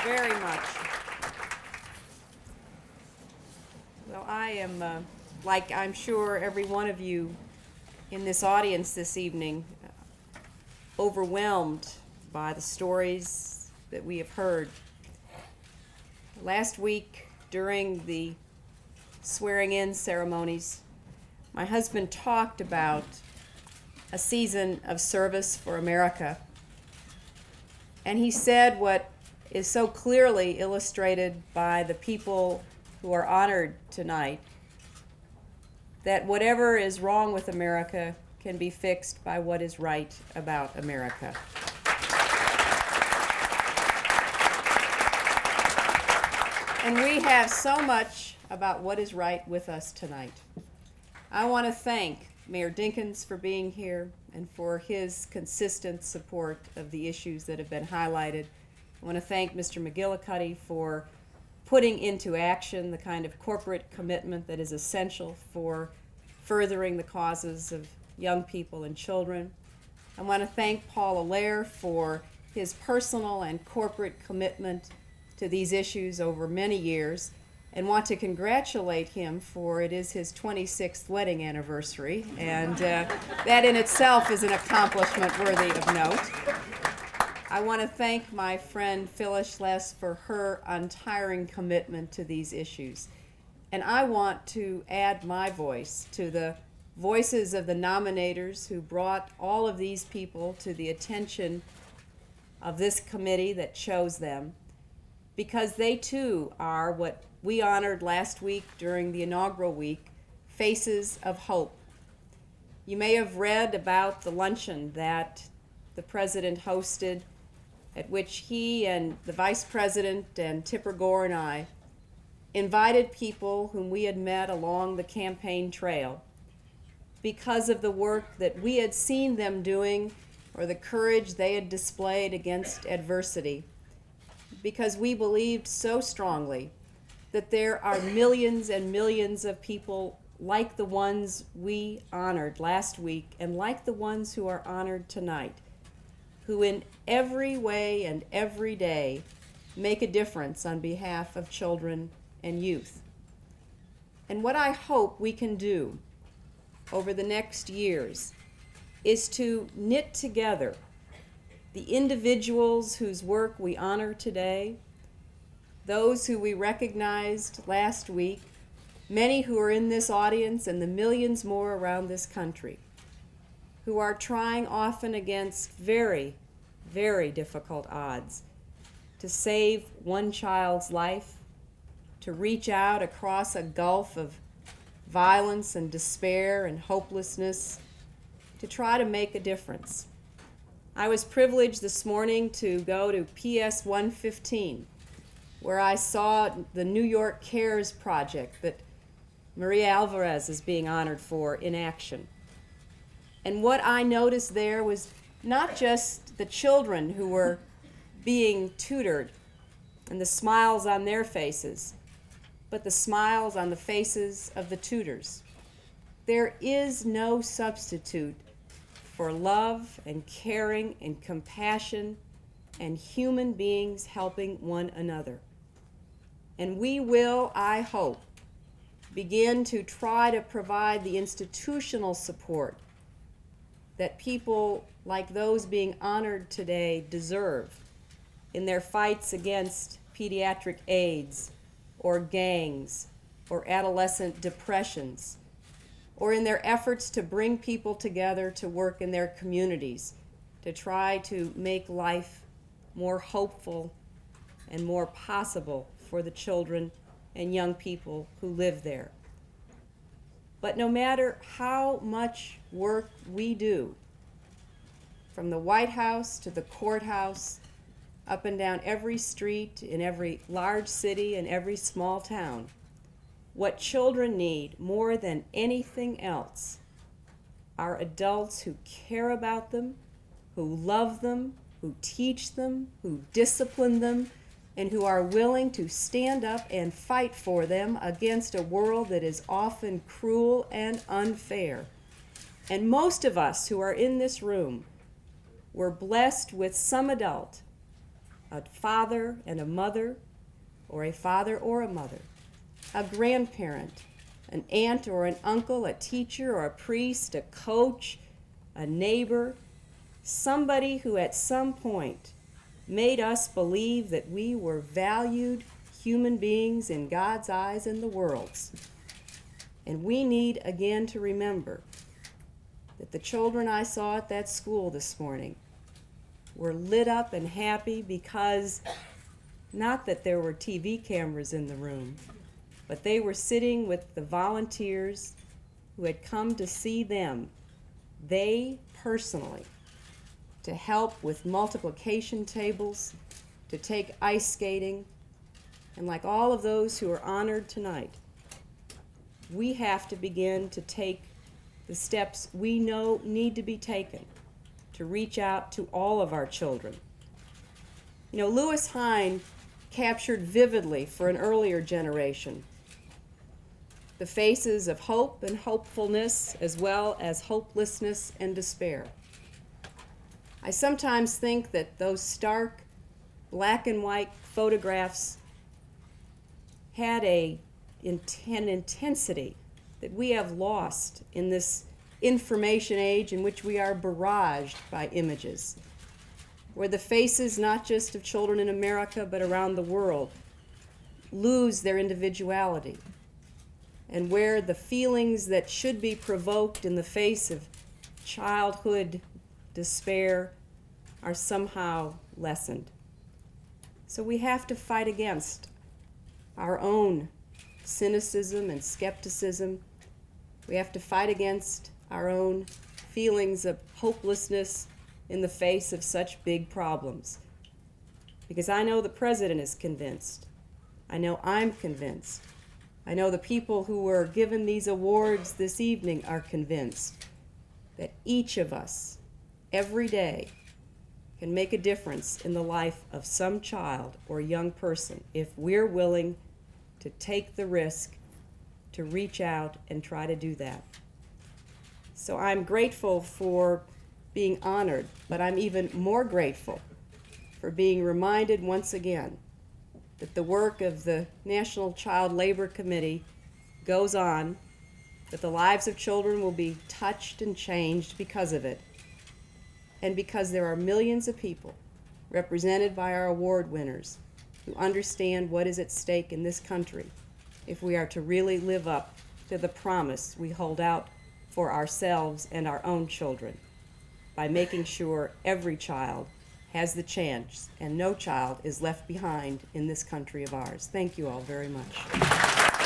very much. Well, I am, like I'm sure every one of you in this audience this evening, overwhelmed by the stories that we have heard. Last week, during the swearing-in ceremonies, my husband talked about a season of service for America. And he said what is so clearly illustrated by the people who are honored tonight, that whatever is wrong with America can be fixed by what is right about America. And we have so much about what is right with us tonight. I want to thank Mayor Dinkins for being here and for his consistent support of the issues that have been highlighted. I want to thank Mr. McGillicuddy for putting into action the kind of corporate commitment that is essential for furthering the causes of young people and children. I want to thank Paul Allaire for his personal and corporate commitment to these issues over many years, and want to congratulate him for it is his 26th wedding anniversary, and that in itself is an accomplishment worthy of note. I want to thank my friend Phyllis Less for her untiring commitment to these issues. And I want to add my voice to the voices of the nominators who brought all of these people to the attention of this committee that chose them, because they too are what we honored last week during the inaugural week, faces of hope. You may have read about the luncheon that the president hosted, at which he and the vice president and Tipper Gore and I invited people whom we had met along the campaign trail because of the work that we had seen them doing or the courage they had displayed against adversity, because we believed so strongly that there are millions and millions of people like the ones we honored last week and like the ones who are honored tonight, who in every way and every day make a difference on behalf of children and youth. And what I hope we can do over the next years is to knit together the individuals whose work we honor today, those who we recognized last week, many who are in this audience and the millions more around this country, who are trying often against very, very difficult odds to save one child's life, to reach out across a gulf of violence and despair and hopelessness, to try to make a difference. I was privileged this morning to go to PS 115, where I saw the New York Cares project that Maria Alvarez is being honored for in action. And what I noticed there was not just the children who were being tutored and the smiles on their faces, but the smiles on the faces of the tutors. There is no substitute for love and caring and compassion and human beings helping one another. And we will, I hope, begin to try to provide the institutional support that people like those being honored today deserve in their fights against pediatric AIDS or gangs or adolescent depressions, or in their efforts to bring people together to work in their communities to try to make life more hopeful and more possible for the children and young people who live there. But no matter how much work we do, from the White House to the courthouse, up and down every street in every large city and every small town, what children need more than anything else are adults who care about them, who love them, who teach them, who discipline them, and who are willing to stand up and fight for them against a world that is often cruel and unfair. And most of us who are in this room were blessed with some adult a father and a mother, or a father or a mother, a grandparent, an aunt or an uncle, a teacher or a priest, a coach, a neighbor, somebody who at some point made us believe that we were valued human beings in God's eyes and the world's. And we need again to remember that the children I saw at that school this morning were lit up and happy because not that there were TV cameras in the room, but they were sitting with the volunteers who had come to see them, they personally, to help with multiplication tables, to take ice skating, and like all of those who are honored tonight, we have to begin to take the steps we know need to be taken to reach out to all of our children. You know, Lewis Hine captured vividly for an earlier generation the faces of hope and hopefulness as well as hopelessness and despair. I sometimes think that those stark black and white photographs had an intensity that we have lost in this information age in which we are barraged by images, where the faces not just of children in America but around the world lose their individuality, and where the feelings that should be provoked in the face of childhood despair are somehow lessened. So we have to fight against our own cynicism and skepticism. We have to fight against our own feelings of hopelessness in the face of such big problems. Because I know the president is convinced. I know I'm convinced. I know the people who were given these awards this evening are convinced that each of us, every day, can make a difference in the life of some child or young person if we're willing to take the risk to reach out and try to do that. So I'm grateful for being honored, but I'm even more grateful for being reminded once again that the work of the National Child Labor Committee goes on, that the lives of children will be touched and changed because of it, and because there are millions of people represented by our award winners who understand what is at stake in this country if we are to really live up to the promise we hold out for ourselves and our own children by making sure every child has the chance and no child is left behind in this country of ours. Thank you all very much.